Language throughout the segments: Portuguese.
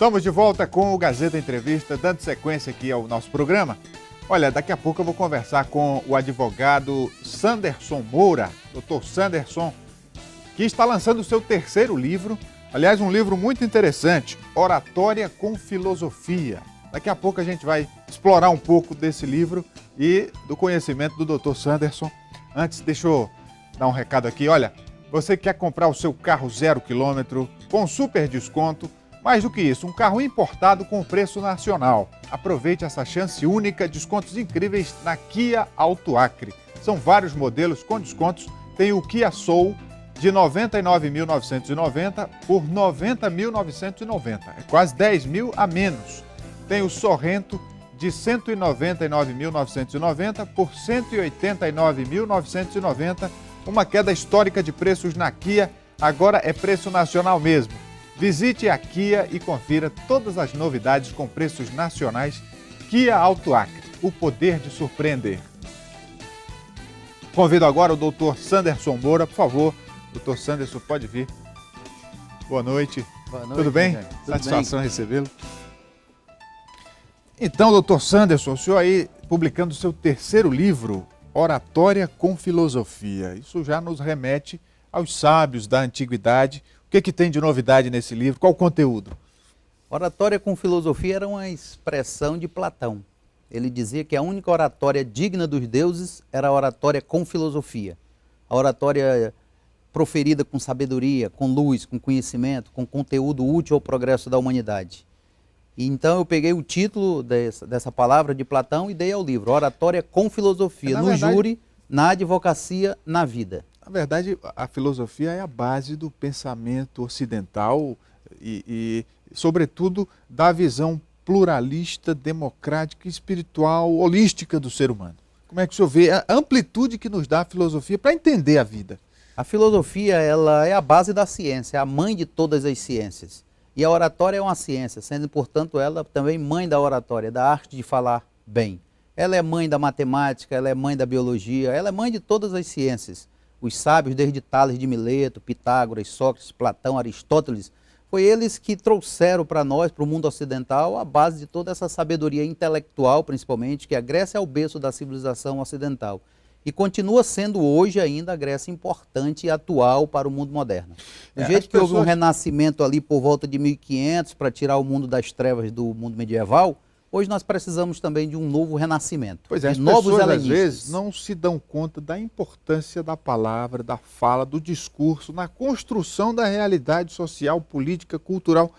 Estamos de volta com o Gazeta Entrevista, dando sequência aqui ao nosso programa. Olha, daqui a pouco eu vou conversar com o advogado Sanderson Moura, doutor Sanderson, que está lançando o seu terceiro livro. Aliás, um livro muito interessante, Oratória com Filosofia. Daqui a pouco a gente vai explorar um pouco desse livro e do conhecimento do doutor Sanderson. Antes, deixa eu dar um recado aqui. Olha, você quer comprar o seu carro 0 km com super desconto, mais do que isso, um carro importado com preço nacional. Aproveite essa chance única, descontos incríveis na Kia Auto Acre. São vários modelos com descontos. Tem o Kia Soul de R$ 99.990 por R$ 90.990. É quase 10 mil a menos. Tem o Sorrento de R$ 199.990 por R$ 189.990. Uma queda histórica de preços na Kia. Agora é preço nacional mesmo. Visite a Kia e confira todas as novidades com preços nacionais. Kia Auto Acre, o poder de surpreender. Convido agora o doutor Sanderson Moura, por favor. Doutor Sanderson, pode vir. Boa noite. Boa noite. Tudo bem? Tudo Satisfação bem. recebê-lo. Então, doutor Sanderson, o senhor aí publicando o seu terceiro livro, Oratória com Filosofia. Isso já nos remete aos sábios da antiguidade. O que tem de novidade nesse livro? Qual o conteúdo? Oratória com Filosofia era uma expressão de Platão. Ele dizia que a única oratória digna dos deuses era a oratória com filosofia. A oratória proferida com sabedoria, com luz, com conhecimento, com conteúdo útil ao progresso da humanidade. E então eu peguei o título dessa palavra de Platão e dei ao livro, Oratória com Filosofia, no júri, na advocacia, na vida. Na verdade, a filosofia é a base do pensamento ocidental e sobretudo, da visão pluralista, democrática, espiritual, holística do ser humano. Como é que o senhor vê a amplitude que nos dá a filosofia para entender a vida? A filosofia, ela é a base da ciência, é a mãe de todas as ciências. E a oratória é uma ciência, sendo, portanto, ela também mãe da oratória, da arte de falar bem. Ela é mãe da matemática, ela é mãe da biologia, ela é mãe de todas as ciências. Os sábios, desde Tales de Mileto, Pitágoras, Sócrates, Platão, Aristóteles, foi eles que trouxeram para nós, para o mundo ocidental, a base de toda essa sabedoria intelectual, principalmente, que a Grécia é o berço da civilização ocidental. E continua sendo hoje ainda a Grécia importante e atual para o mundo moderno. Do jeito que houve um renascimento ali por volta de 1500 para tirar o mundo das trevas do mundo medieval, hoje nós precisamos também de um novo renascimento. Pois é, as pessoas às vezes não se dão conta da importância da palavra, da fala, do discurso, na construção da realidade social, política, cultural.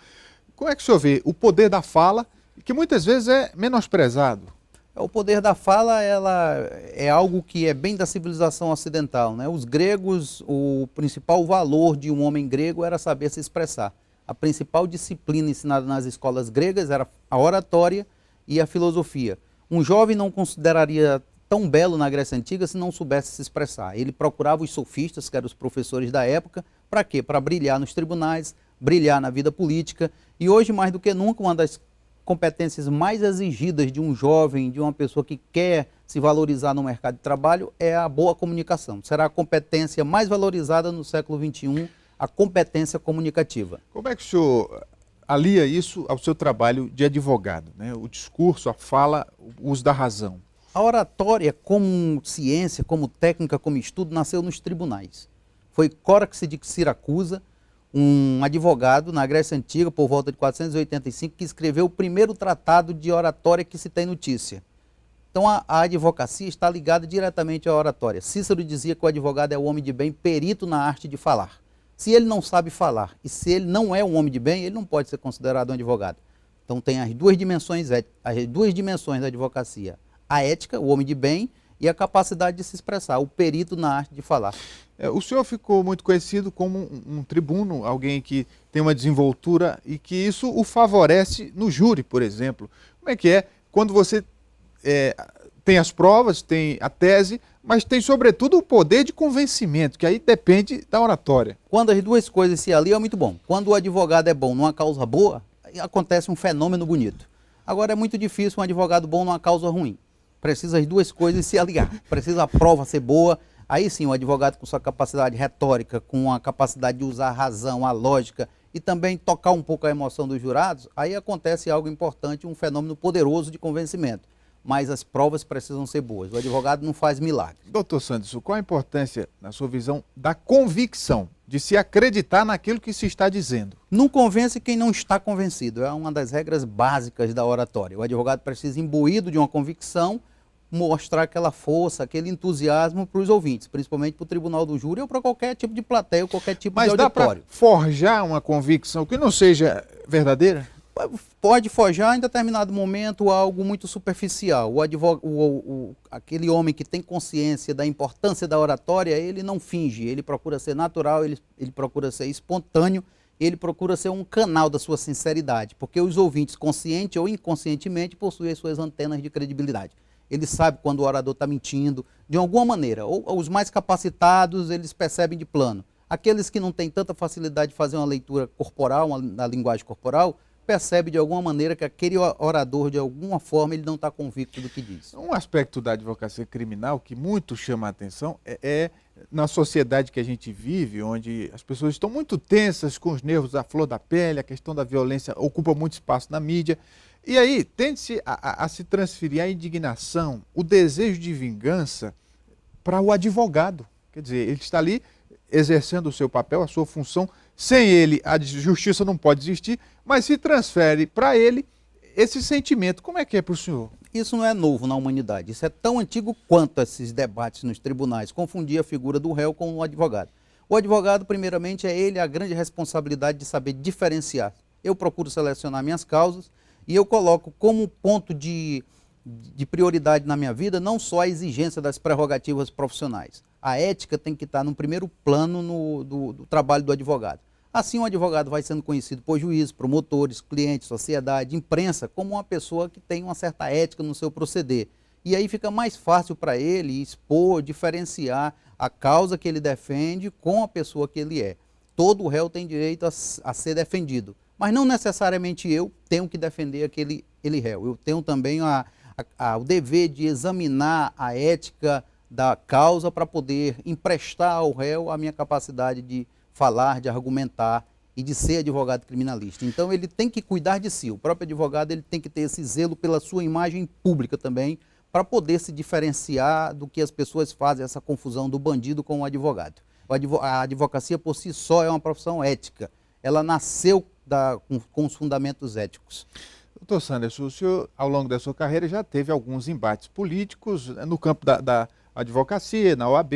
Como é que o senhor vê o poder da fala, que muitas vezes é menosprezado? O poder da fala, ela é algo que é bem da civilização ocidental, né? Os gregos, o principal valor de um homem grego era saber se expressar. A principal disciplina ensinada nas escolas gregas era a oratória e a filosofia. Um jovem não consideraria tão belo na Grécia Antiga se não soubesse se expressar. Ele procurava os sofistas, que eram os professores da época, para quê? Para brilhar nos tribunais, brilhar na vida política. E hoje, mais do que nunca, uma das competências mais exigidas de um jovem, de uma pessoa que quer se valorizar no mercado de trabalho, é a boa comunicação. Será a competência mais valorizada no século XXI, a competência comunicativa. Como é que o senhor alia isso ao seu trabalho de advogado, né? O discurso, a fala, o uso da razão? A oratória, como ciência, como técnica, como estudo, nasceu nos tribunais. Foi Córax de Siracusa, um advogado na Grécia Antiga, por volta de 485, que escreveu o primeiro tratado de oratória que se tem notícia. Então a advocacia está ligada diretamente à oratória. Cícero dizia que o advogado é o homem de bem, perito na arte de falar. Se ele não sabe falar e se ele não é um homem de bem, ele não pode ser considerado um advogado. Então tem as duas dimensões da advocacia. A ética, o homem de bem, e a capacidade de se expressar, o perito na arte de falar. O senhor ficou muito conhecido como um tribuno, alguém que tem uma desenvoltura e que isso o favorece no júri, por exemplo. Como é que é quando você tem as provas, tem a tese, mas tem sobretudo o poder de convencimento, que aí depende da oratória? Quando as duas coisas se aliam é muito bom. Quando o advogado é bom numa causa boa, acontece um fenômeno bonito. Agora é muito difícil um advogado bom numa causa ruim. Precisa as duas coisas se aliar. Precisa a prova ser boa. Aí sim, o advogado com sua capacidade retórica, com a capacidade de usar a razão, a lógica e também tocar um pouco a emoção dos jurados, aí acontece algo importante, um fenômeno poderoso de convencimento. Mas as provas precisam ser boas. O advogado não faz milagre. Doutor Sanderson, qual a importância, na sua visão, da convicção, de se acreditar naquilo que se está dizendo? Não convence quem não está convencido. É uma das regras básicas da oratória. O advogado precisa, imbuído de uma convicção, mostrar aquela força, aquele entusiasmo para os ouvintes, principalmente para o tribunal do júri ou para qualquer tipo de plateia ou qualquer tipo de auditório. Mas dá para forjar uma convicção que não seja verdadeira? Pode forjar em determinado momento algo muito superficial. Aquele homem que tem consciência da importância da oratória, ele não finge, ele procura ser natural, ele procura ser espontâneo, ele procura ser um canal da sua sinceridade, porque os ouvintes, consciente ou inconscientemente, possuem as suas antenas de credibilidade. Ele sabe quando o orador está mentindo, de alguma maneira. Ou os mais capacitados, eles percebem de plano. Aqueles que não têm tanta facilidade de fazer uma leitura corporal, na linguagem corporal, percebe de alguma maneira que aquele orador, de alguma forma, ele não está convicto do que diz. Um aspecto da advocacia criminal que muito chama a atenção é na sociedade que a gente vive, onde as pessoas estão muito tensas, com os nervos à flor da pele, a questão da violência ocupa muito espaço na mídia, e aí tende-se a se transferir a indignação, o desejo de vingança para o advogado. Quer dizer, ele está ali exercendo o seu papel, a sua função. Sem ele, a justiça não pode existir, mas se transfere para ele esse sentimento. Como é que é para o senhor? Isso não é novo na humanidade. Isso é tão antigo quanto esses debates nos tribunais, confundir a figura do réu com o advogado. O advogado, primeiramente, é ele a grande responsabilidade de saber diferenciar. Eu procuro selecionar minhas causas e eu coloco como ponto de prioridade na minha vida não só a exigência das prerrogativas profissionais. A ética tem que estar no primeiro plano do trabalho do advogado. Assim, o advogado vai sendo conhecido por juízes, promotores, clientes, sociedade, imprensa, como uma pessoa que tem uma certa ética no seu proceder. E aí fica mais fácil para ele expor, diferenciar a causa que ele defende com a pessoa que ele é. Todo réu tem direito a ser defendido, mas não necessariamente eu tenho que defender aquele réu. Eu tenho também o dever de examinar a ética da causa para poder emprestar ao réu a minha capacidade de falar, de argumentar e de ser advogado criminalista. Então ele tem que cuidar de si. O próprio advogado ele tem que ter esse zelo pela sua imagem pública também, para poder se diferenciar do que as pessoas fazem, essa confusão do bandido com o advogado. A advocacia por si só é uma profissão ética. Ela nasceu com os fundamentos éticos. Doutor Sanderson, o senhor, ao longo da sua carreira, já teve alguns embates políticos no campo da advocacia, na OAB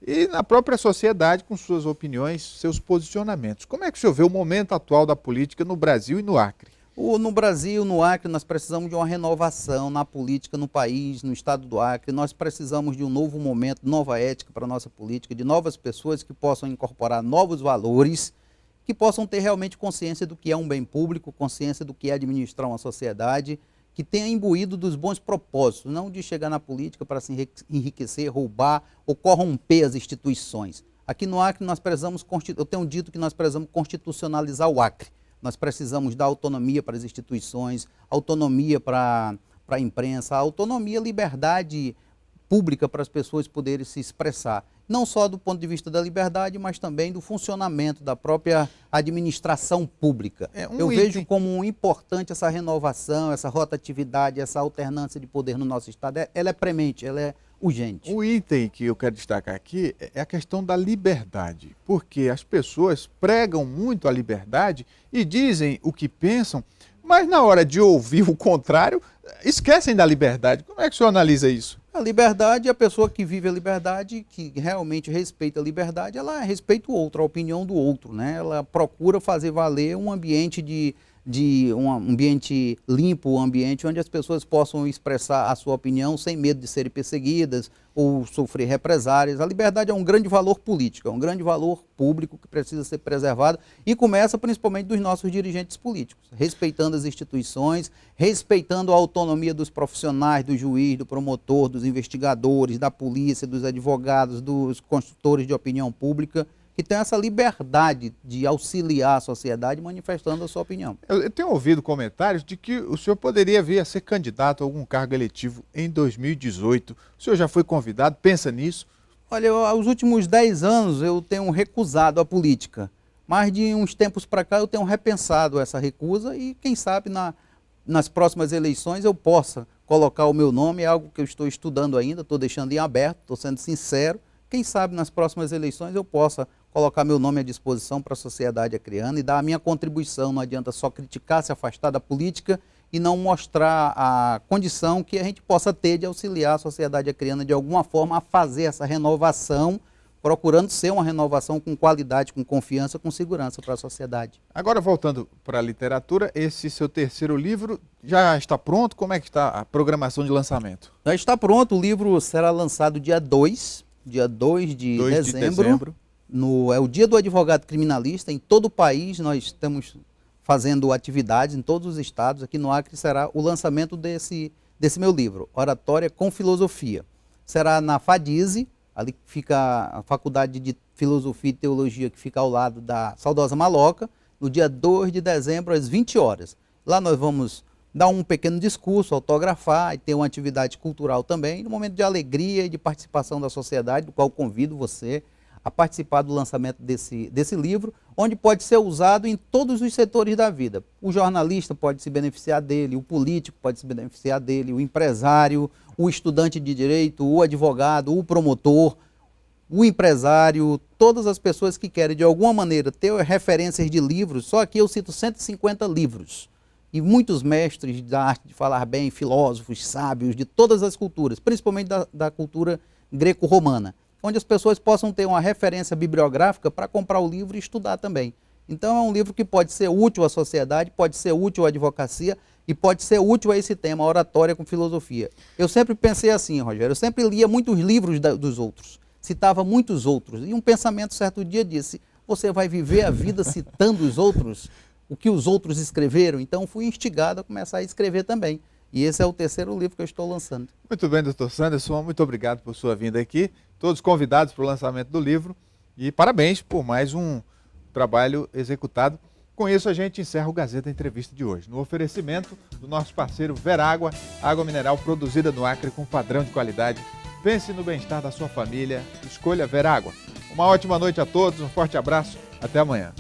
e na própria sociedade com suas opiniões, seus posicionamentos. Como é que o senhor vê o momento atual da política no Brasil e no Acre? No Brasil, no Acre, nós precisamos de uma renovação na política no país, no estado do Acre. Nós precisamos de um novo momento, nova ética para a nossa política, de novas pessoas que possam incorporar novos valores, que possam ter realmente consciência do que é um bem público, consciência do que é administrar uma sociedade, que tenha imbuído dos bons propósitos, não de chegar na política para se enriquecer, roubar ou corromper as instituições. Aqui no Acre, eu tenho dito que nós precisamos constitucionalizar o Acre. Nós precisamos dar autonomia para as instituições, autonomia para a imprensa, autonomia, liberdade pública para as pessoas poderem se expressar. Não só do ponto de vista da liberdade, mas também do funcionamento da própria administração pública. Eu vejo como importante essa renovação, essa rotatividade, essa alternância de poder no nosso Estado. Ela é premente, ela é urgente. O item que eu quero destacar aqui é a questão da liberdade, porque as pessoas pregam muito a liberdade e dizem o que pensam, mas na hora de ouvir o contrário, esquecem da liberdade. Como é que o senhor analisa isso? A liberdade, a pessoa que vive a liberdade, que realmente respeita a liberdade, ela respeita o outro, a opinião do outro, né? Ela procura fazer valer um ambiente um ambiente limpo, um ambiente onde as pessoas possam expressar a sua opinião sem medo de serem perseguidas ou sofrer represálias. A liberdade é um grande valor político, é um grande valor público que precisa ser preservado e começa principalmente dos nossos dirigentes políticos, respeitando as instituições, respeitando a autonomia dos profissionais, do juiz, do promotor, dos investigadores, da polícia, dos advogados, dos construtores de opinião pública, que tem essa liberdade de auxiliar a sociedade manifestando a sua opinião. Eu tenho ouvido comentários de que o senhor poderia vir a ser candidato a algum cargo eletivo em 2018. O senhor já foi convidado? Pensa nisso? Olha, aos últimos 10 anos eu tenho recusado a política, Mas de uns tempos para cá eu tenho repensado essa recusa e quem sabe nas próximas eleições eu possa colocar o meu nome, é algo que eu estou estudando ainda, estou deixando em aberto, estou sendo sincero. Quem sabe nas próximas eleições eu possa colocar meu nome à disposição para a sociedade acreana e dar a minha contribuição. Não adianta só criticar, se afastar da política e não mostrar a condição que a gente possa ter de auxiliar a sociedade acreana de alguma forma a fazer essa renovação, procurando ser uma renovação com qualidade, com confiança, com segurança para a sociedade. Agora, voltando para a literatura, esse seu terceiro livro já está pronto? Como é que está a programação de lançamento? Já está pronto, o livro será lançado dia 2 de dezembro. É o Dia do Advogado Criminalista. Em todo o país nós estamos fazendo atividades, em todos os estados. Aqui no Acre será o lançamento desse meu livro, Oratória com Filosofia. Será na FADISE, ali fica a Faculdade de Filosofia e Teologia, que fica ao lado da saudosa Maloca, no dia 2 de dezembro, às 20 horas. Lá nós vamos dar um pequeno discurso, autografar e ter uma atividade cultural também, num momento de alegria e de participação da sociedade, do qual convido você a participar do lançamento desse livro, onde pode ser usado em todos os setores da vida. O jornalista pode se beneficiar dele, o político pode se beneficiar dele, o empresário, o estudante de direito, o advogado, o promotor, o empresário, todas as pessoas que querem de alguma maneira ter referências de livros. Só aqui eu cito 150 livros. E muitos mestres da arte de falar bem, filósofos, sábios, de todas as culturas, principalmente da cultura greco-romana, onde as pessoas possam ter uma referência bibliográfica para comprar o livro e estudar também. Então é um livro que pode ser útil à sociedade, pode ser útil à advocacia e pode ser útil a esse tema, oratória com filosofia. Eu sempre pensei assim, Rogério, eu sempre lia muitos livros dos outros, citava muitos outros, e um pensamento certo dia disse, você vai viver a vida citando os outros, o que os outros escreveram? Então fui instigado a começar a escrever também. E esse é o terceiro livro que eu estou lançando. Muito bem, doutor Sanderson, muito obrigado por sua vinda aqui. Todos convidados para o lançamento do livro e parabéns por mais um trabalho executado. Com isso, a gente encerra o Gazeta Entrevista de hoje, no oferecimento do nosso parceiro Verágua, água mineral produzida no Acre com padrão de qualidade. Pense no bem-estar da sua família, escolha Verágua. Uma ótima noite a todos, um forte abraço, até amanhã.